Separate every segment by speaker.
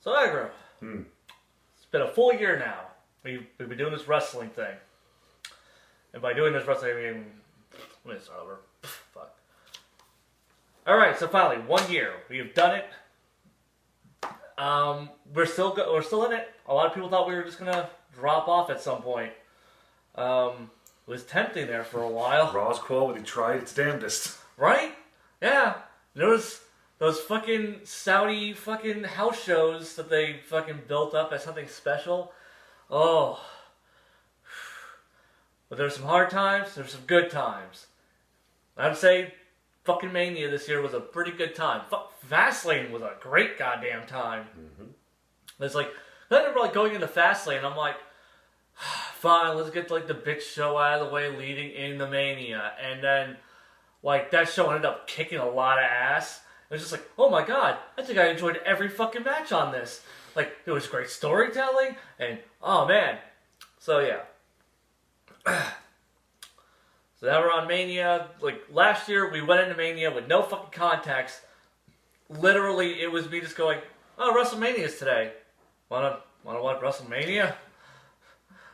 Speaker 1: So Aggro, it's been a full year now. We've been doing this wrestling thing. And by doing this wrestling, I mean, let me start over. Fuck. Alright, so finally, 1 year. We have done it. We're still in it. A lot of people thought we were just gonna drop off at some point. It was tempting there for a while.
Speaker 2: Raw's quality tried its damnedest.
Speaker 1: Right? Yeah. There was those fucking Saudi fucking house shows that they fucking built up as something special. Oh. But there's some hard times, there's some good times. I'd say fucking Mania this year was a pretty good time. Fastlane was a great goddamn time. It's like, I remember like going into Fastlane, I'm like, fine, let's get like the bitch show out of the way leading into Mania. And then, like, that show ended up kicking a lot of ass. It was just like, oh my god, I think I enjoyed every fucking match on this. Like, it was great storytelling, and oh man. So yeah. So now we're on Mania. Like, last year, we went into Mania with no fucking context. Literally, it was me just going, oh, WrestleMania's today. Wanna watch WrestleMania?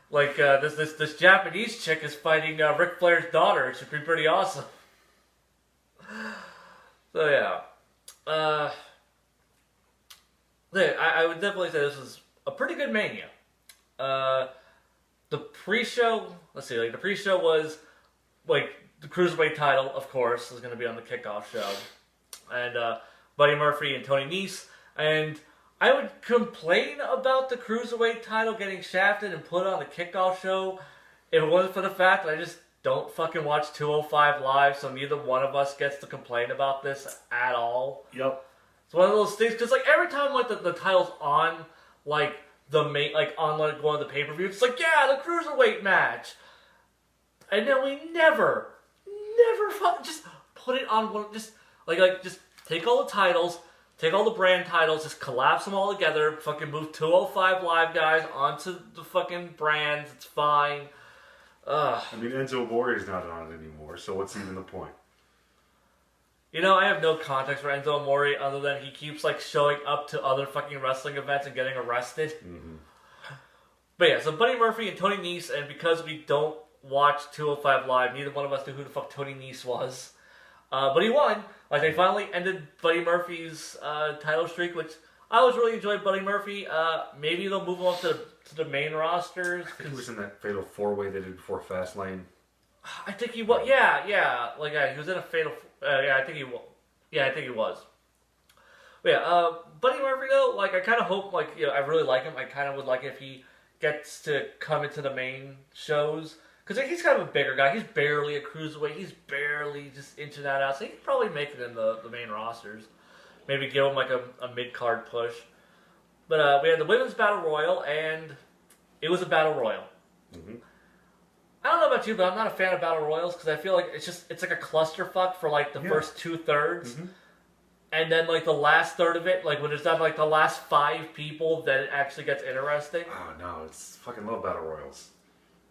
Speaker 1: Like, this Japanese chick is fighting Ric Flair's daughter. It should be pretty awesome. So, yeah. I would definitely say this was a pretty good Mania. The pre-show, let's see, like, the pre-show was, like, the Cruiserweight title, of course, is going to be on the kickoff show. And, Buddy Murphy and Tony Nese. And I would complain about the Cruiserweight title getting shafted and put on the kickoff show if it wasn't for the fact that I just don't fucking watch 205 Live, so neither one of us gets to complain about this at all.
Speaker 2: Yep.
Speaker 1: It's one of those things, because, like, every time, like, the title's on, like, the main, like, on, like, one of the pay-per-views, it's like, yeah, the Cruiserweight match. And then we never just put it on one, just, like, just take all the titles, take all the brand titles, just collapse them all together, fucking move 205 Live guys onto the fucking brands, it's fine.
Speaker 2: I mean, Enzo Amore's not on it anymore, so what's even the point?
Speaker 1: You know, I have no context for Enzo Amore other than he keeps, like, showing up to other fucking wrestling events and getting arrested. But yeah, so Buddy Murphy and Tony Nese, and because we don't watch 205 Live, neither one of us knew who the fuck Tony Nese was. But he won. Like, they finally ended Buddy Murphy's title streak, which I always really enjoyed Buddy Murphy. Maybe they'll move him up to the main rosters.
Speaker 2: I think he was in that fatal four-way they did before Fastlane.
Speaker 1: I think he was. Yeah. Like, he was in a fatal... I think he was. Yeah, I think he was. But yeah, Buddy Murphy, though, like, I kind of hope, like, you know, I really like him. I kind of would like if he gets to come into the main shows. Because, like, he's kind of a bigger guy. He's barely a cruiserweight. He's barely just inching that out. So he could probably make it in the main rosters. Maybe give him, like, a mid-card push. But we had the Women's Battle Royal, and it was a Battle Royal. I don't know about you, but I'm not a fan of Battle Royals because I feel like it's like a clusterfuck for, like, the first 2/3. And then, like, the last third of it, like, when it's done, like, the last 5 people, then it actually gets interesting.
Speaker 2: Oh, no, it's fucking love Battle Royals.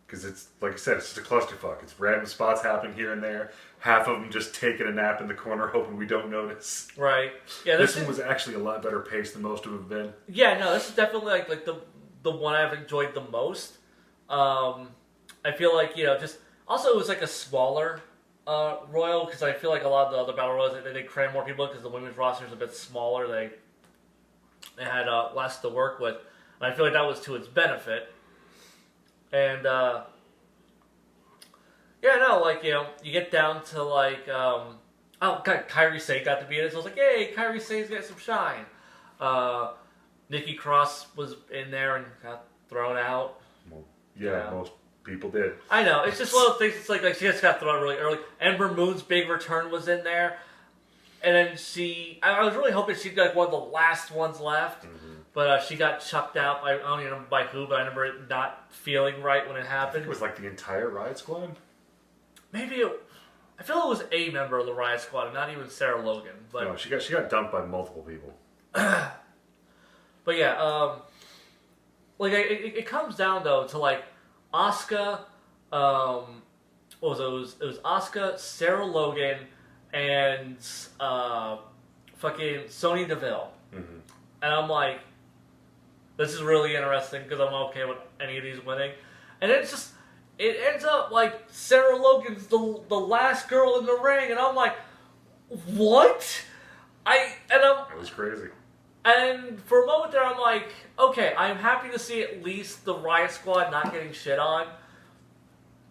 Speaker 2: Because it's, like I said, it's just a clusterfuck. It's random spots happening here and there. Half of them just taking a nap in the corner, hoping we don't notice.
Speaker 1: Right. Yeah.
Speaker 2: This one was actually a lot better paced than most of them have been.
Speaker 1: Yeah, no, this is definitely, like the one I've enjoyed the most. I feel like, you know, just... Also, it was, like, a smaller Royal, because I feel like a lot of the other Battle Royals, they cram more people because the women's roster is a bit smaller. They had less to work with. And I feel like that was to its benefit. And, yeah, no, like, you know, you get down to, like, oh, God, Kairi Sane got to be in it, so I was like, hey, Kairi Sane's getting some shine. Nikki Cross was in there and got thrown out.
Speaker 2: Well, yeah, most people did.
Speaker 1: I know, it's just one of those things, it's like she just got thrown out really early. Ember Moon's big return was in there. And then I was really hoping she'd be like one of the last ones left. But she got chucked out. I don't even know by who, but I remember it not feeling right when it happened.
Speaker 2: I think it was like the entire Riot Squad.
Speaker 1: Maybe I feel it was a member of the Riot Squad, and not even Sarah Logan. But
Speaker 2: no, she got dumped by multiple people.
Speaker 1: But yeah, like it comes down though to like Asuka. What was it? It was Asuka, Sarah Logan, and fucking Sonya Deville. And I'm like, This is really interesting because I'm okay with any of these winning. And it ends up like Sarah Logan's the last girl in the ring, and I'm like, what?
Speaker 2: It was crazy.
Speaker 1: And for a moment there, I'm like, okay, I'm happy to see at least the Riot Squad not getting shit on.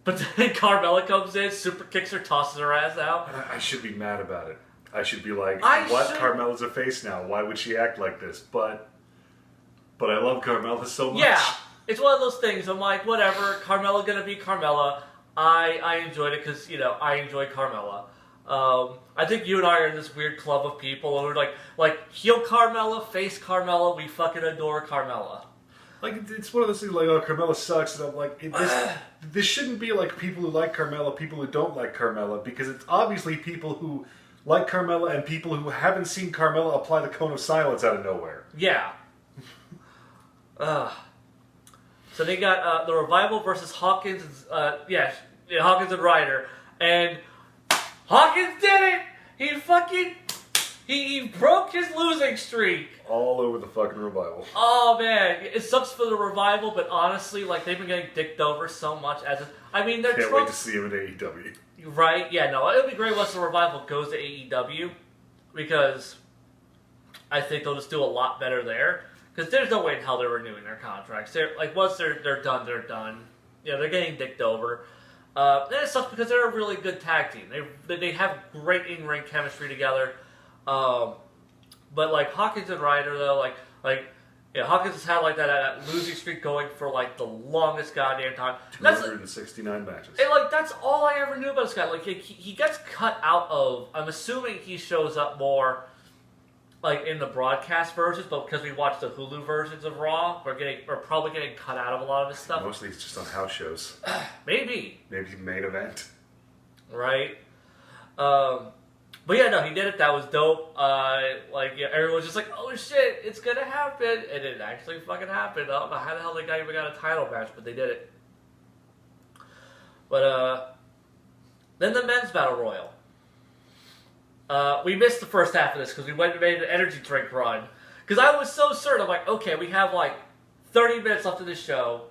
Speaker 1: But then Carmella comes in, super kicks her, tosses her ass out.
Speaker 2: I should be mad about it. I should be like, what? Carmella's a face now. Why would she act like this? But I love Carmella so much.
Speaker 1: Yeah, it's one of those things. I'm like, whatever. Carmella gonna be Carmella. I enjoyed it because, I enjoy Carmella. I think you and I are in this weird club of people who are like heel Carmella, face Carmella. We fucking adore Carmella.
Speaker 2: Like, it's one of those things like, oh, Carmella sucks, and I'm like, this shouldn't be like people who like Carmella, people who don't like Carmella, because it's obviously people who like Carmella and people who haven't seen Carmella apply the cone of silence out of nowhere.
Speaker 1: Yeah. So they got the Revival versus Hawkins. Hawkins and Ryder, and Hawkins did it. He broke his losing streak.
Speaker 2: All over the fucking Revival.
Speaker 1: Oh man, it sucks for the Revival, but honestly, like they've been getting dicked over so much they're
Speaker 2: Can't wait to see him in AEW.
Speaker 1: Right? Yeah, no, it'll be great once the Revival goes to AEW because I think they'll just do a lot better there. Because there's no way in hell they're renewing their contracts. Once they're done, they're done. They're getting dicked over. And it sucks because they're a really good tag team. They have great in-ring chemistry together. But like Hawkins and Ryder though, Hawkins has had like that losing streak going for like the longest goddamn time.
Speaker 2: 269 matches.
Speaker 1: And like that's all I ever knew about this guy. Like he gets cut out of. I'm assuming he shows up more like in the broadcast versions, but because we watch the Hulu versions of Raw, we're probably getting cut out of a lot of his stuff.
Speaker 2: Mostly it's just on house shows.
Speaker 1: Maybe
Speaker 2: main event.
Speaker 1: Right. But yeah, no, he did it. That was dope. Everyone's just like, oh shit, it's gonna happen. And it actually fucking happened. I don't know how the hell the guy even got a title match, but they did it. But, then the men's battle royal. We missed the first half of this because we went and made an energy drink run. Because I was so certain, I'm like, okay, we have like 30 minutes left of this show.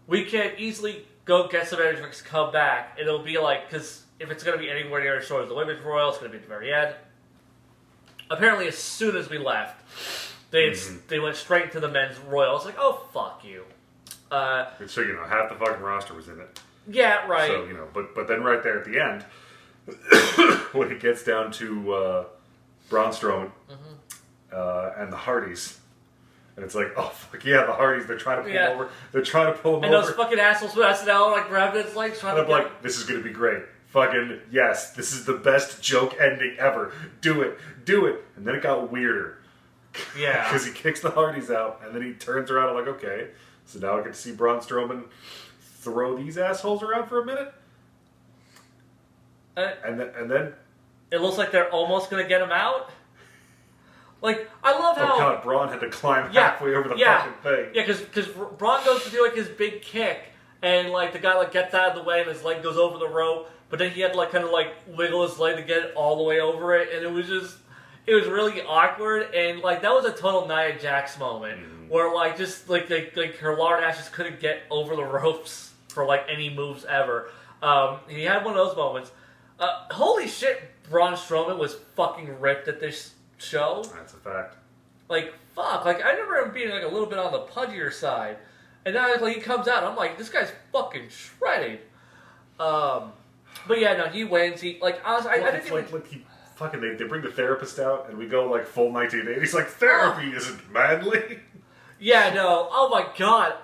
Speaker 1: We can easily go get some energy drinks, come back, and it'll be like, because if it's going to be anywhere near as short as the women's royal, it's going to be at the very end. Apparently, as soon as we left, they went straight into the men's royal. It's like, oh, fuck you.
Speaker 2: So, half the fucking roster was in it.
Speaker 1: Yeah, right.
Speaker 2: So, but then right there at the end, when it gets down to Braun Strowman and the Hardys, and it's like, oh, fuck yeah, the Hardys, they're trying to pull him over. They're trying to pull him over.
Speaker 1: And those fucking assholes from SNL like grabbing his legs trying to get him.
Speaker 2: This is going to be great. Fucking, yes, this is the best joke ending ever. Do it. And then it got weirder.
Speaker 1: Yeah.
Speaker 2: Because he kicks the Hardys out, and then he turns around and like, okay, so now I get to see Braun Strowman throw these assholes around for a minute? And then
Speaker 1: it looks like they're almost going to get him out. Like, I love how...
Speaker 2: Oh god, Braun had to climb halfway over the fucking thing.
Speaker 1: Yeah, because Braun goes to do like his big kick, and like the guy like gets out of the way and his leg goes over the rope, but then he had to like kind of like wiggle his leg to get it all the way over it, and it was really awkward, and like that was a total Nia Jax moment where like just like her lard ass just couldn't get over the ropes for like any moves ever. He had one of those moments. Holy shit, Braun Strowman was fucking ripped at this show.
Speaker 2: That's a fact.
Speaker 1: Like, fuck. Like, I remember him being like a little bit on the pudgier side. And now like he comes out, I'm like, this guy's fucking shredded. But yeah, no, he wins. He, like, honestly, I didn't even...
Speaker 2: Like he fucking, they bring the therapist out, and we go like full 1980s. Like, therapy isn't manly.
Speaker 1: Yeah, no. Oh my god.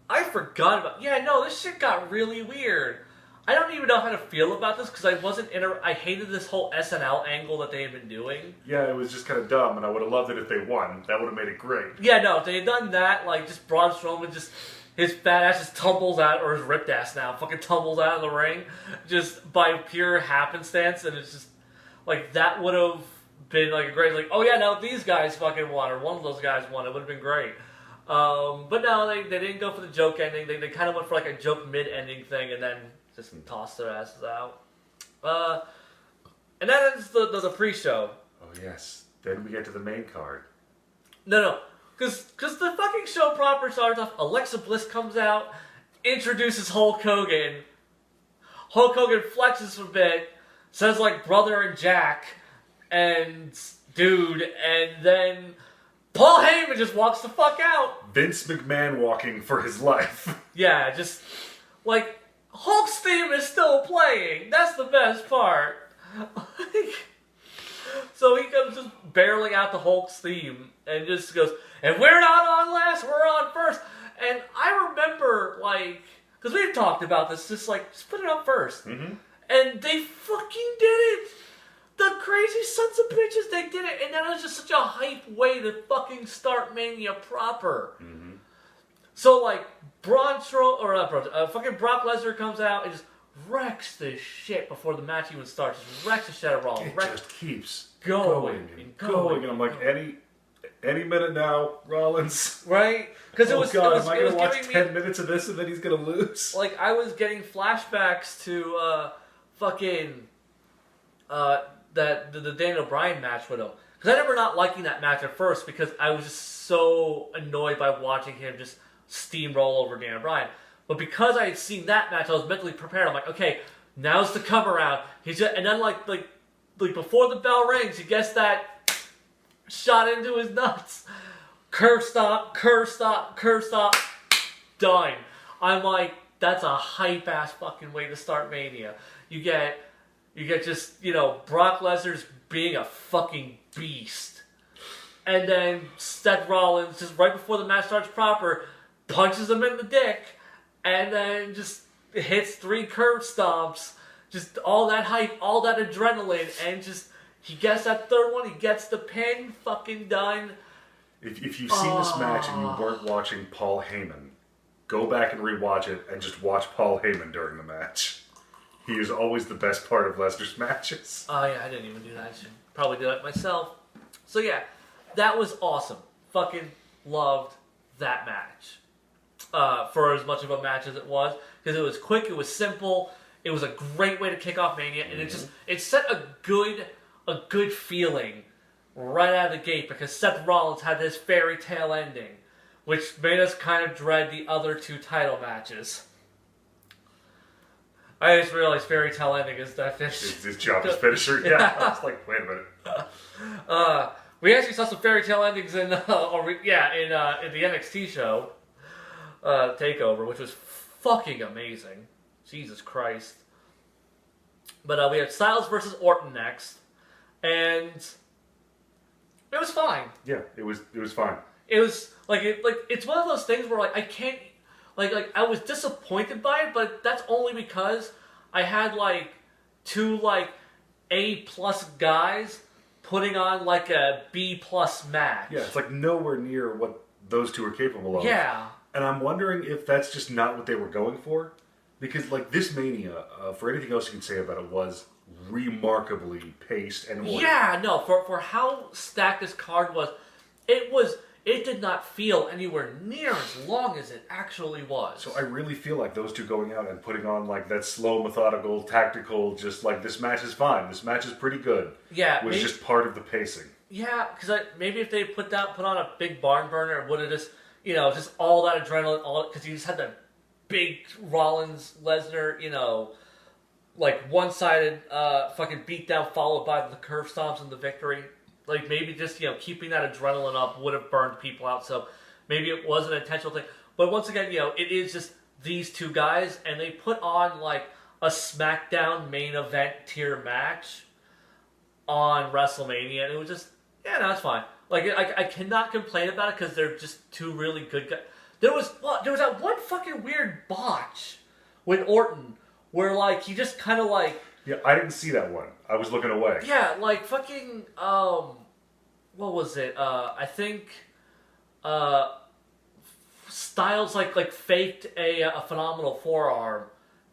Speaker 1: I forgot about... Yeah, no, this shit got really weird. I don't even know how to feel about this because I wasn't I hated this whole SNL angle that they had been doing.
Speaker 2: Yeah, it was just kind of dumb, and I would have loved it if they won. That would have made it great.
Speaker 1: Yeah, no, if they had done that, like, just Braun Strowman just... His fat ass just tumbles out, or his ripped ass now, fucking tumbles out of the ring, just by pure happenstance, and it's just... Like, that would have been, like, a great... Like, oh yeah, no, these guys fucking won, or one of those guys won. It would have been great. But no, they didn't go for the joke ending. They kind of went for, like, a joke mid-ending thing, and then... just toss their asses out. And that is the pre-show.
Speaker 2: Oh, yes. Then we get to the main card.
Speaker 1: No. Because the fucking show proper starts off, Alexa Bliss comes out, introduces Hulk Hogan. Hulk Hogan flexes a bit, says like brother and Jack, and dude, and then Paul Heyman just walks the fuck out.
Speaker 2: Vince McMahon walking for his life.
Speaker 1: Yeah, just like Hulk's theme is still playing. That's the best part. So he comes just barreling out the Hulk's theme and just goes, and we're not on last, we're on first. And I remember, like, because we've talked about this, just put it on first.
Speaker 2: Mm-hmm.
Speaker 1: And they fucking did it! The crazy sons of bitches, they did it! And that was just such a hype way to fucking start Mania proper.
Speaker 2: Mm-hmm.
Speaker 1: So, like, fucking Brock Lesnar comes out and just wrecks this shit before the match even starts. Just wrecks the shit out of Raw.
Speaker 2: It just keeps
Speaker 1: going.
Speaker 2: And I'm like, any minute now, Rollins.
Speaker 1: Right? Because
Speaker 2: am I going to watch 10 minutes of this and then he's going to lose?
Speaker 1: Like, I was getting flashbacks to the Daniel Bryan match with him. Because I remember not liking that match at first because I was just so annoyed by watching him just steamroll over Daniel Bryan. But because I had seen that match, I was mentally prepared. I'm like, okay, now's the come around. And then like before the bell rings, he gets that shot into his nuts. Curve stop, done. I'm like, that's a hype ass fucking way to start Mania. You get just, Brock Lesnar's being a fucking beast. And then Seth Rollins, just right before the match starts proper, punches him in the dick, and then just hits 3 curb stomps. Just all that hype, all that adrenaline, and just, he gets that third one, he gets the pin, fucking done.
Speaker 2: If you've seen this match and you weren't watching Paul Heyman, go back and rewatch it and just watch Paul Heyman during the match. He is always the best part of Lesnar's matches.
Speaker 1: Oh yeah, I didn't even do that. I should probably do that myself. So yeah, that was awesome. Fucking loved that match. For as much of a match as it was. Because it was quick, it was simple, it was a great way to kick off Mania, and it set a good feeling right out of the gate because Seth Rollins had this fairy tale ending, which made us kind of dread the other 2 title matches. I just realized fairy tale ending is that finish.
Speaker 2: His job is finisher. Yeah, I was like, wait a minute.
Speaker 1: We actually saw some fairy tale endings in the NXT show Takeover, which was fucking amazing. Jesus Christ. But we had Styles versus Orton next, and it was fine.
Speaker 2: Yeah, it was fine.
Speaker 1: It was it's one of those things where I can't I was disappointed by it, but that's only because I had 2 A+ guys putting on a B+ match.
Speaker 2: Yeah, it's nowhere near what those 2 are capable of.
Speaker 1: Yeah.
Speaker 2: And I'm wondering if that's just not what they were going for. Because, this Mania, for anything else you can say about it, was remarkably paced and ordered.
Speaker 1: Yeah, no, for how stacked this card was, it did not feel anywhere near as long as it actually was.
Speaker 2: So I really feel like those 2 going out and putting on, that slow, methodical, tactical, just this match is fine, this match is pretty good.
Speaker 1: Yeah.
Speaker 2: Was just part of the pacing.
Speaker 1: Yeah, because maybe if they put on a big barn burner, it would have just, just all that adrenaline, because you just had that big Rollins, Lesnar, one-sided fucking beatdown followed by the curve stomps and the victory. Maybe just, keeping that adrenaline up would have burned people out, so maybe it was an intentional thing. But once again, it is just these 2 guys, and they put on, a SmackDown main event tier match on WrestleMania, and it was just, yeah, no, it's fine. I cannot complain about it because they're just 2 really good guys. There was that one fucking weird botch with Orton where he just kind of
Speaker 2: Yeah, I didn't see that one. I was looking away.
Speaker 1: Yeah, fucking what was it? I think Styles faked a phenomenal forearm,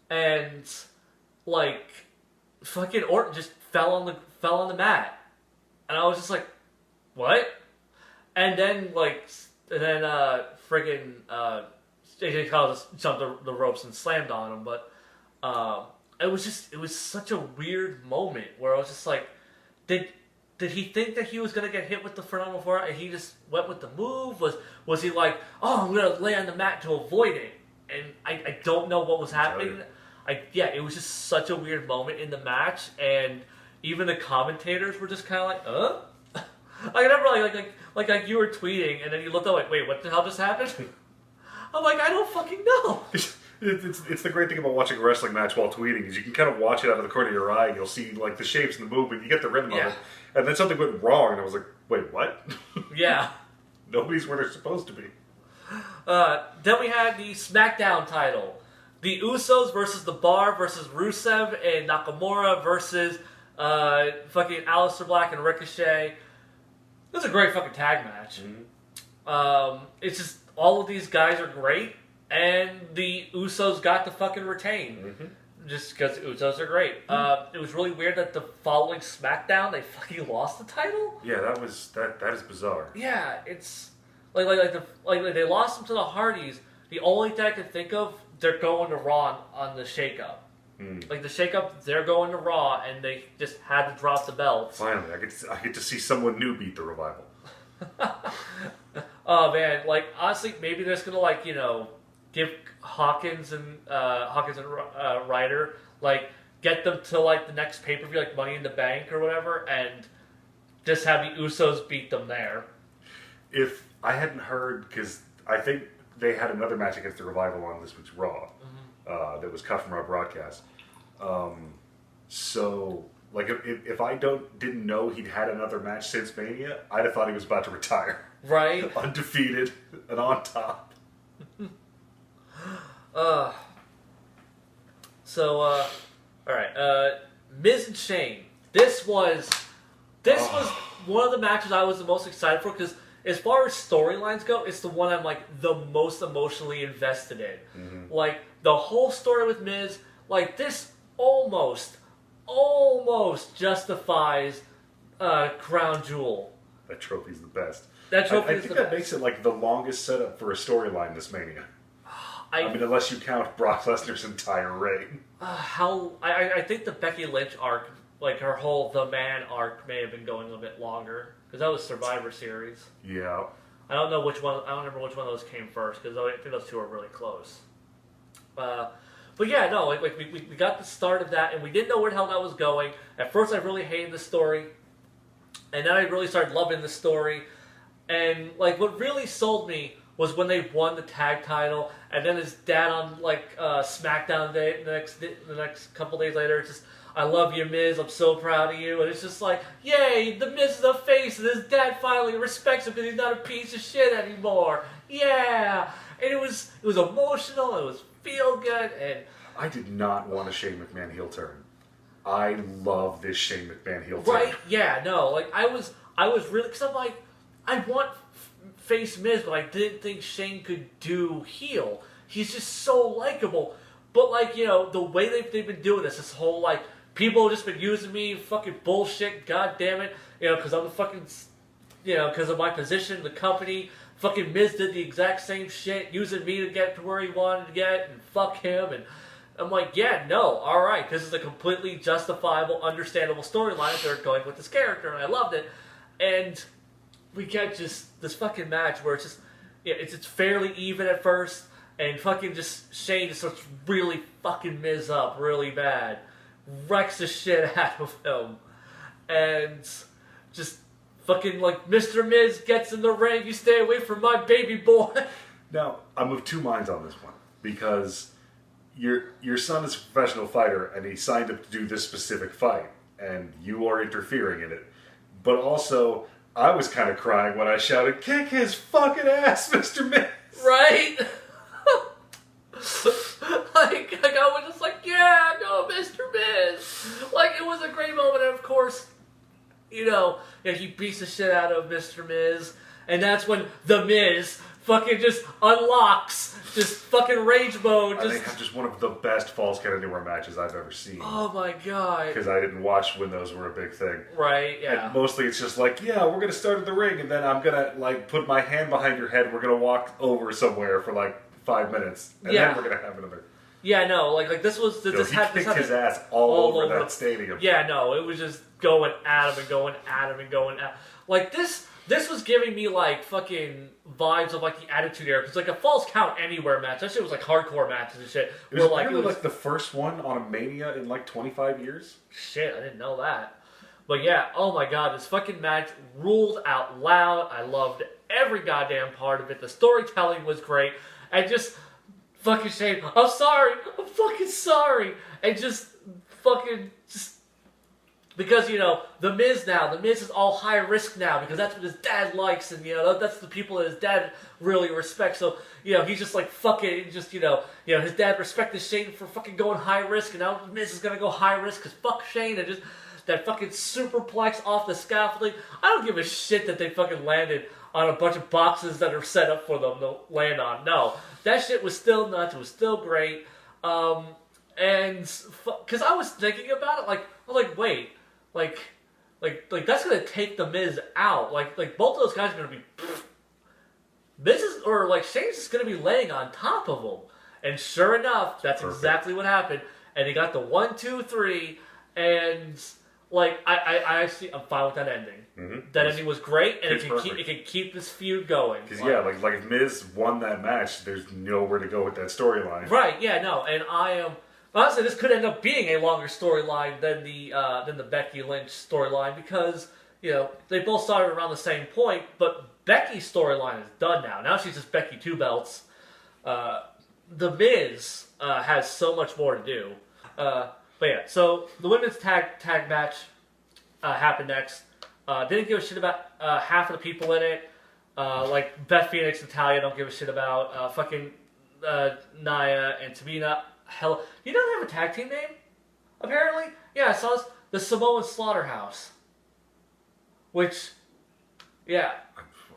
Speaker 1: and fucking Orton just fell on the mat, and I was just like, what? And then friggin' AJ Styles just jumped the ropes and slammed on him, but it was such a weird moment where I was just like, did did he think that he was going to get hit with the phenomenal forearm and he just went with the move? Was he like, oh, I'm going to lay on the mat to avoid it? And I don't know what was happening. It was just such a weird moment in the match, and even the commentators were just kind of like, I remember like you were tweeting, and then you looked up like, wait, what the hell just happened? I'm like, I don't fucking know.
Speaker 2: It's the great thing about watching a wrestling match while tweeting is you can kind of watch it out of the corner of your eye and you'll see like the shapes and the movement. You get the rhythm of it, and then something went wrong, and I was like, wait, what?
Speaker 1: Yeah.
Speaker 2: Nobody's where they're supposed to be.
Speaker 1: Then we had the SmackDown title. The Usos versus The Bar versus Rusev and Nakamura versus fucking Aleister Black and Ricochet. It was a great fucking tag match. Mm-hmm. It's just all of these guys are great, and the Usos got to fucking retain. Mm-hmm. Just because the Usos are great. Mm-hmm. It was really weird that the following SmackDown they fucking lost the title.
Speaker 2: Yeah, that is bizarre.
Speaker 1: Yeah, it's like they lost them to the Hardys. The only thing I can think of, they're going to Raw on the shakeup. Like the shakeup, they're going to Raw, and they just had to drop the belts.
Speaker 2: Finally, I get to see someone new beat the Revival.
Speaker 1: Oh man, like honestly, maybe they're just gonna give Hawkins and Ryder get them to the next pay per view, like Money in the Bank or whatever, and just have the Usos beat them there. If
Speaker 2: I hadn't heard, because I think they had another match against the Revival on this week's Raw. That was cut from our broadcast. So, if I didn't know he'd had another match since Mania, I'd have thought he was about to retire.
Speaker 1: Right?
Speaker 2: Undefeated and on top.
Speaker 1: All right. Miz and Shane. This was one of the matches I was the most excited for because as far as storylines go, it's the one I'm the most emotionally invested in. Mm-hmm. The whole story with Miz, this almost justifies Crown Jewel.
Speaker 2: That trophy's the best.
Speaker 1: That trophy
Speaker 2: I think that makes it the longest setup for a storyline this Mania. I mean, unless you count Brock Lesnar's entire reign.
Speaker 1: I think the Becky Lynch arc, her whole The Man arc, may have been going a bit longer because that was Survivor Series.
Speaker 2: Yeah.
Speaker 1: I don't know which one. I don't remember which one of those came first because I think those two are really close. But yeah, no, we got the start of that, and we didn't know where the hell that was going. At first, I really hated the story, and then I really started loving the story. And what really sold me was when they won the tag title, and then his dad on SmackDown Day the next couple days later, it's just, I love you, Miz. I'm so proud of you. And it's just yay, the Miz is a face, and his dad finally respects him because he's not a piece of shit anymore. Yeah, and it was emotional. It was feel good, and
Speaker 2: I did not want a Shane McMahon heel turn. I love this Shane McMahon heel turn.
Speaker 1: Right? Yeah. No. I was really because I'm I want face Miz, but I didn't think Shane could do heel. He's just so likable. But the way they've been doing this whole people have just been using me, fucking bullshit. God damn it, because I'm the fucking, because of my position in the company. Fucking Miz did the exact same shit, using me to get to where he wanted to get, and fuck him. And I'm alright, this is a completely justifiable, understandable storyline they're going with this character, and I loved it. And we get just this fucking match where it's just, it's fairly even at first, and fucking just Shane just starts really fucking Miz up really bad, wrecks the shit out of him, and just fucking Mr. Miz gets in the ring, you stay away from my baby boy.
Speaker 2: Now, I'm of two minds on this one, because your son is a professional fighter, and he signed up to do this specific fight, and you are interfering in it. But also, I was kind of crying when I shouted, "Kick his fucking ass, Mr. Miz!"
Speaker 1: Right? I was just yeah, go, Mr. Miz! It was a great moment, and of course, he beats the shit out of Mr. Miz, and that's when The Miz fucking just unlocks, just fucking rage mode.
Speaker 2: I think that's just one of the best Falls Count Anywhere matches I've ever seen.
Speaker 1: Oh my god.
Speaker 2: Because I didn't watch when those were a big thing.
Speaker 1: Right, yeah.
Speaker 2: And mostly it's just yeah, we're going to start in the ring, and then I'm going to put my hand behind your head, we're going to walk over somewhere for 5 minutes, and then we're going to have another.
Speaker 1: Yeah, no, this was
Speaker 2: He kicked his ass all over that stadium.
Speaker 1: Yeah, no, it was just going at him and going at him and going at. Like this was giving me like fucking vibes of like the Attitude Era, because like a Falls Count Anywhere match, that shit was like hardcore matches and shit.
Speaker 2: It was like the first one on a Mania in like 25 years.
Speaker 1: Shit, I didn't know that. But yeah, oh my god, this fucking match ruled out loud. I loved every goddamn part of it. The storytelling was great. And just fucking Shane, I'm sorry. I'm fucking sorry. And just because, The Miz is all high risk now because that's what his dad likes, and, that's the people that his dad really respects. So, he's just like, fucking, just, his dad respected Shane for fucking going high risk, and now Miz is gonna go high risk because fuck Shane, and just that fucking superplex off the scaffolding. I don't give a shit that they fucking landed on a bunch of boxes that are set up for them to land on. No, that shit was still nuts. It was still great. And because I was thinking about it, I was like, wait, like that's gonna take the Miz out. Like both of those guys are gonna be. Shane's just gonna be laying on top of him. And sure enough, that's exactly what happened. And he got the 1, 2, 3, and. I'm fine with that ending. Mm-hmm. That ending was great, and it can keep this feud going.
Speaker 2: Because if Miz won that match, there's nowhere to go with that storyline.
Speaker 1: Right? Yeah, no, and I am honestly, this could end up being a longer storyline than the Becky Lynch storyline, because they both started around the same point, but Becky's storyline is done now. Now she's just Becky 2 belts. The Miz has so much more to do. But yeah, so the women's tag match happened next. Didn't give a shit about half of the people in it. Like Beth Phoenix and Talia, don't give a shit about. Fucking Nia and Tamina. Hell, you don't have a tag team name? Apparently, yeah, I saw this. The Samoan Slaughterhouse. Which, yeah.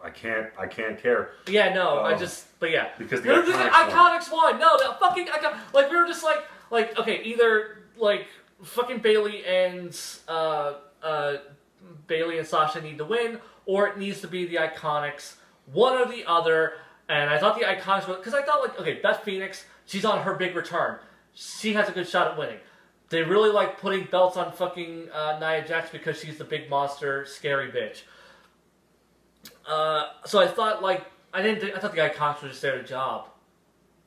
Speaker 2: I can't care.
Speaker 1: Yeah, no, but yeah.
Speaker 2: Because the
Speaker 1: Iconics won. No, the fucking we were just like okay, either. Fucking Bailey and Sasha need to win, or it needs to be the Iconics, one or the other. And I thought the Iconics were, because I thought Beth Phoenix, she's on her big return, she has a good shot at winning. They really like putting belts on fucking Nia Jax because she's the big monster, scary bitch. So I thought I thought the Iconics were just there to job.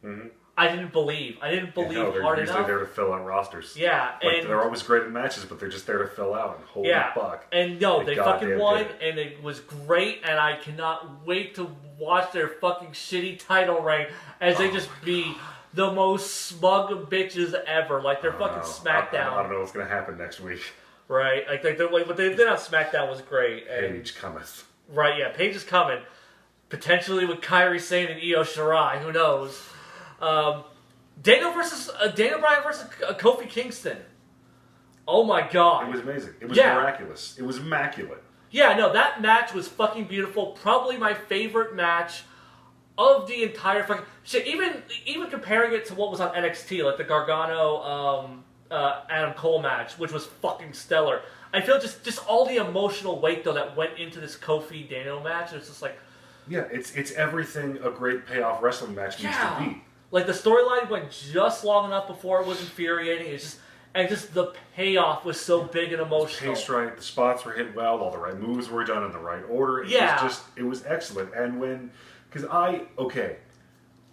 Speaker 1: Mm-hmm. I didn't believe hard enough.
Speaker 2: They're usually there to fill out rosters.
Speaker 1: Yeah, and
Speaker 2: they're always great in matches, but they're just there to fill out. And holy fuck!
Speaker 1: And no, they fucking won, and it was great. And I cannot wait to watch their fucking shitty title reign as they just be the most smug bitches ever. Like they're fucking SmackDown.
Speaker 2: I don't know what's gonna happen next week.
Speaker 1: Right, what they did on SmackDown was great. And,
Speaker 2: Paige cometh.
Speaker 1: Right, yeah, Paige is coming. Potentially with Kairi Sane and Io Shirai. Who knows? Daniel Bryan versus Kofi Kingston. Oh my god.
Speaker 2: It was amazing. It was miraculous. It was immaculate.
Speaker 1: Yeah, no, that match was fucking beautiful. Probably my favorite match of the entire fucking shit. Even comparing it to what was on NXT, like the Gargano Adam Cole match, which was fucking stellar. I feel just all the emotional weight though that went into this Kofi Daniel match. It's just like,
Speaker 2: yeah, it's everything a great payoff wrestling match needs to be.
Speaker 1: Like the storyline went just long enough before it was infuriating. It's just the payoff was so big and emotional.
Speaker 2: Paced right, the spots were hit well, all the right moves were done in the right order. It was excellent. And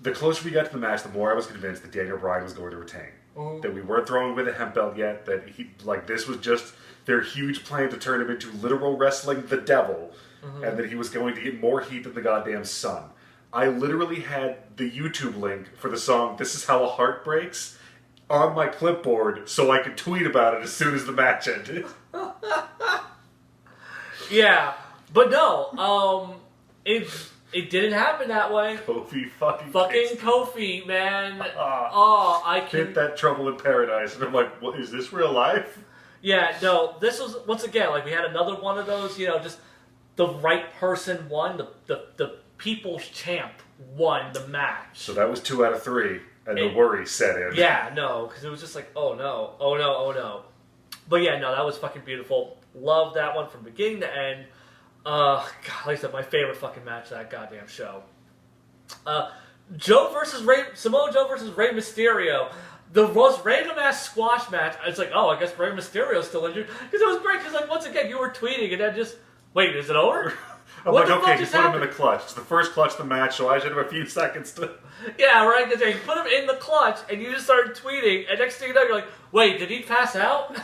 Speaker 2: the closer we got to the match, the more I was convinced that Daniel Bryan was going to retain. Mm-hmm. That we weren't throwing away the hemp belt yet. That this was just their huge plan to turn him into literal wrestling the devil, and that he was going to get more heat than the goddamn sun. I literally had the YouTube link for the song "This Is How a Heart Breaks" on my clipboard so I could tweet about it as soon as the match ended.
Speaker 1: Yeah, but no, it didn't happen that way.
Speaker 2: Kofi
Speaker 1: fucking Kofi, man. I can
Speaker 2: hit that Trouble in Paradise, and I'm like, what is this real life?
Speaker 1: Yeah, no, this was once again we had another one of those, just the right person won, the people's champ won the match.
Speaker 2: So that was 2 out of 3, and the worry set in.
Speaker 1: Yeah, no, because it was just like, oh no. But yeah, no, that was fucking beautiful. Loved that one from beginning to end. God, like I said, my favorite fucking match of that goddamn show. Samoa Joe versus Rey Mysterio. The most random ass squash match. It's like, oh, I guess Rey Mysterio's still injured. Because it was great, because like, once again, you were tweeting, and then just, wait, is it over?
Speaker 2: I'm like, okay, he put him in the clutch. It's the first clutch of the match, so I should have a few seconds to...
Speaker 1: Yeah, right, because you put him in the clutch, and you just started tweeting, and next thing you know, you're like, wait, did he pass out?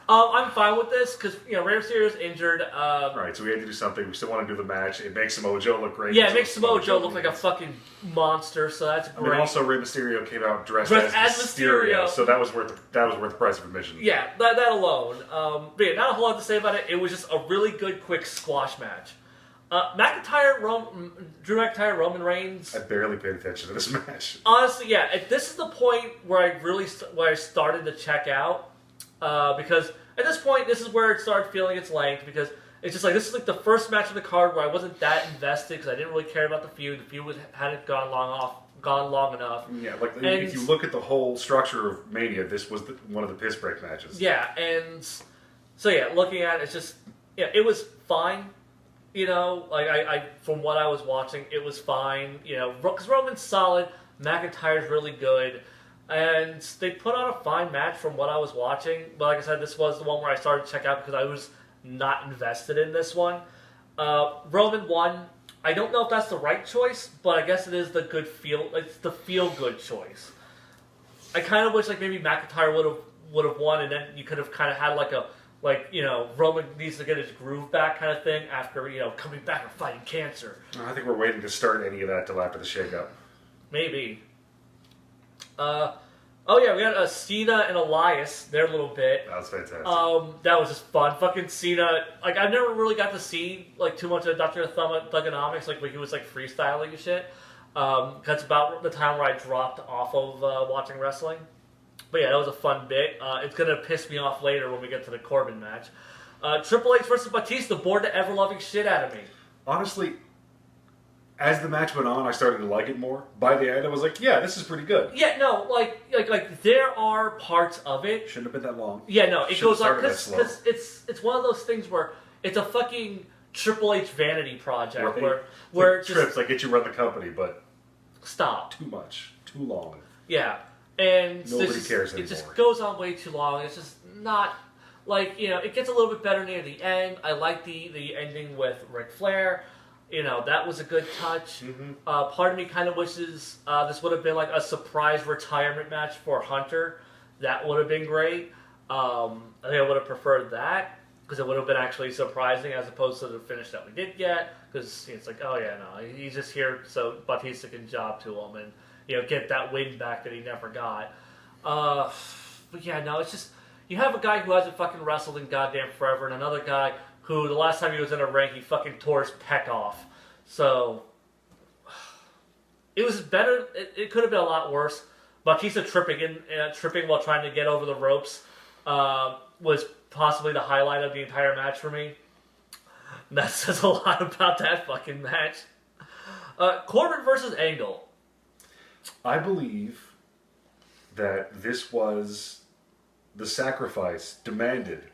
Speaker 1: I'm fine with this, because, you know, Rey Mysterio's injured.
Speaker 2: Right, so we had to do something. We still want to do the match. It makes Samoa Joe look great.
Speaker 1: Yeah, it makes Samoa Joe look like a fucking monster, so that's great.
Speaker 2: And also, Rey Mysterio came out dressed as Mysterio, so that was worth the price of admission.
Speaker 1: Yeah, that alone. But yeah, not a whole lot to say about it. It was just a really good, quick squash match. Drew McIntyre, Roman Reigns.
Speaker 2: I barely paid attention to this match.
Speaker 1: Honestly, yeah, this is the point where I started to check out. Because at this point, this is where it started feeling its length, because it's just like, this is like the first match of the card where I wasn't that invested, because I didn't really care about the feud. The feud hadn't gone long enough.
Speaker 2: Yeah, like if you look at the whole structure of Mania, this was one of the piss break matches.
Speaker 1: Yeah, and so yeah, looking at it, it's just, yeah, it was fine. You know, like I from what I was watching, it was fine. You know, because Roman's solid, McIntyre's really good. And they put on a fine match from what I was watching. But like I said, this was the one where I started to check out because I was not invested in this one. Roman won. I don't know if that's the right choice, but I guess it is it's the feel-good choice. I kind of wish like maybe McIntyre would have won, and then you could have kind of had Roman needs to get his groove back kind of thing after, coming back and fighting cancer.
Speaker 2: I think we're waiting to start any of that till after the shakeup.
Speaker 1: Maybe. We got Cena and Elias, their little bit.
Speaker 2: That was fantastic.
Speaker 1: That was just fun. Fucking Cena, like, I never really got to see, like, too much of Dr. Thugonomics, like, when he was, like, freestyling and shit. That's about the time where I dropped off of watching wrestling. But yeah, that was a fun bit. It's gonna piss me off later when we get to the Corbin match. Triple H versus Batista bored the ever-loving shit out of me.
Speaker 2: Honestly, as the match went on, I started to like it more. By the end, I was like, yeah, this is pretty good.
Speaker 1: Yeah, no, like there are parts of it.
Speaker 2: Shouldn't have been that long.
Speaker 1: Yeah, no, it goes on, because it's one of those things where it's a fucking Triple H vanity project where
Speaker 2: it's trips, like, get you run the company, but...
Speaker 1: Stop.
Speaker 2: Too much. Too long.
Speaker 1: Yeah. And
Speaker 2: nobody cares anymore.
Speaker 1: It just goes on way too long. It's just not... Like, it gets a little bit better near the end. I like the ending with Ric Flair. That was a good touch.
Speaker 2: Mm-hmm.
Speaker 1: Part of me kind of wishes this would have been like a surprise retirement match for Hunter. That would have been great. I think I would have preferred that, because it would have been actually surprising as opposed to the finish that we did get. Because it's like, oh yeah, no, he's just here so Batista can job to him and get that win back that he never got. But yeah, no, it's just, you have a guy who hasn't fucking wrestled in goddamn forever, and another guy who the last time he was in a ring, he fucking tore his pec off. So, it was better. It could have been a lot worse. Batista tripping while trying to get over the ropes was possibly the highlight of the entire match for me. And that says a lot about that fucking match. Corbin versus Angle.
Speaker 2: I believe that this was the sacrifice demanded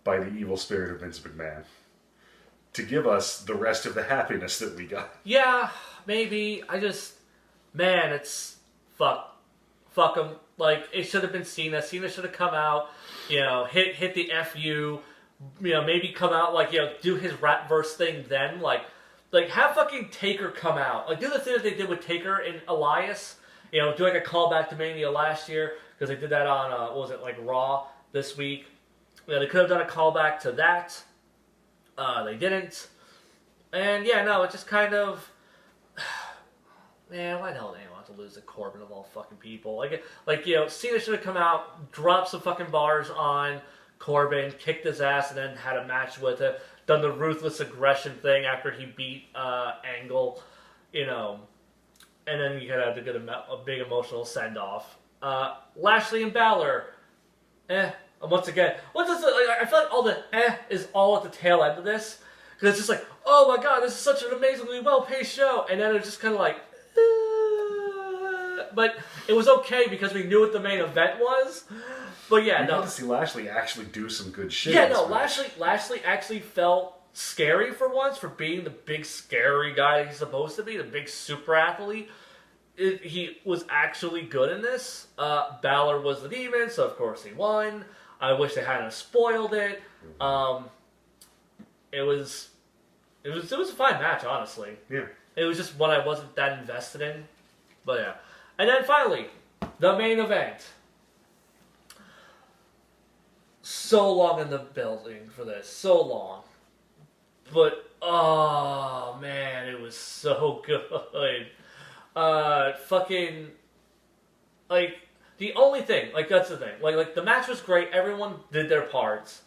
Speaker 2: by the evil spirit of Vince McMahon to give us the rest of the happiness that we got.
Speaker 1: Yeah, maybe. It's fuck him. Like, it should have been Cena. Cena should have come out, hit the FU, maybe come out, do his rap verse thing then, like have fucking Taker come out. Like, do the thing that they did with Taker and Elias, do like a callback to Mania last year, because they did that on, Raw this week. They could have done a callback to that. They didn't. And yeah, no, it just kind of... Man, why the hell did anyone want to lose to Corbin of all fucking people? Cena should have come out, dropped some fucking bars on Corbin, kicked his ass, and then had a match with it. Done the ruthless aggression thing after he beat Angle, and then you could have to get a big emotional send-off. Lashley and Balor, once again, I feel like all the is all at the tail end of this. Because it's just like, oh my god, this is such an amazingly well-paced show. And then it's just kind of like, but it was okay because we knew what the main event was. But yeah,
Speaker 2: we got to see Lashley actually do some good shit.
Speaker 1: Yeah, no, Lashley actually felt scary for once, for being the big scary guy he's supposed to be, the big super athlete. He was actually good in this. Balor was the demon, so of course he won. I wish they hadn't spoiled it. It was a fine match, honestly.
Speaker 2: Yeah.
Speaker 1: It was just one I wasn't that invested in. But yeah. And then finally, the main event. So long in the building for this. So long. But, oh man, it was so good. Fucking, like, the only thing, like, that's the thing. Like the match was great. Everyone did their parts.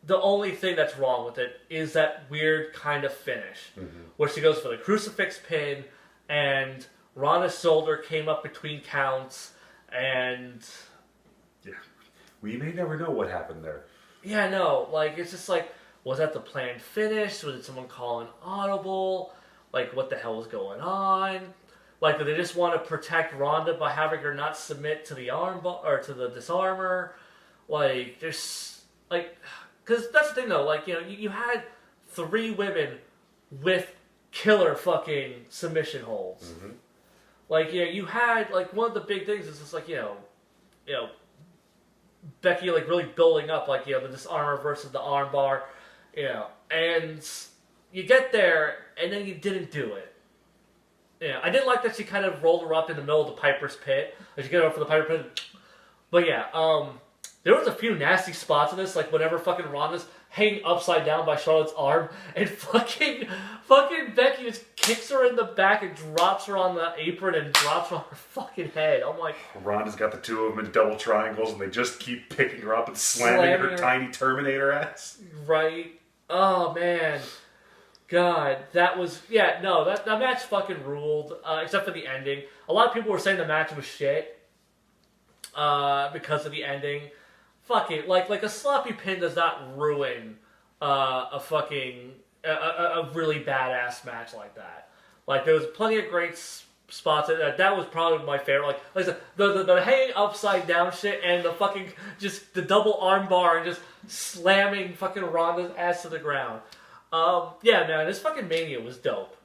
Speaker 1: The only thing that's wrong with it is that weird kind of finish, where she goes for the crucifix pin, and Ronda's shoulder came up between counts, and
Speaker 2: yeah, we may never know what happened there.
Speaker 1: Yeah, no, like it's just like, was that the planned finish? Was it someone calling audible? Like, what the hell was going on? Like, did they just want to protect Ronda by having her not submit to the armbar or to the disarmor? Like, there's like. Because that's the thing, though. Like, you know, you had 3 women with killer fucking submission holds. Like, you know, you had, like, one of the big things is just, like, you know, Becky, like, really building up, like, you know, the disarmor versus the armbar, you know, and you get there, and then you didn't do it. Yeah, I didn't like that she kind of rolled her up in the middle of the Piper's Pit. Like, she got over for the Piper Pit. But, yeah, there was a few nasty spots in this, like whenever fucking Ronda's hanging upside down by Charlotte's arm, and fucking Becky just kicks her in the back and drops her on the apron and drops her on her fucking head. I'm like...
Speaker 2: Ronda's got the 2 of them in double triangles, and they just keep picking her up and slamming her tiny Terminator ass.
Speaker 1: Right. Oh, man. God, that was... Yeah, no, that match fucking ruled, except for the ending. A lot of people were saying the match was shit because of the ending. Fuck it, like a sloppy pin does not ruin a fucking a really badass match like that. Like, there was plenty of great spots. That was probably my favorite. Like I said, the hanging upside down shit and the fucking just the double arm bar and just slamming fucking Ronda's ass to the ground. Yeah, man, this fucking Mania was dope.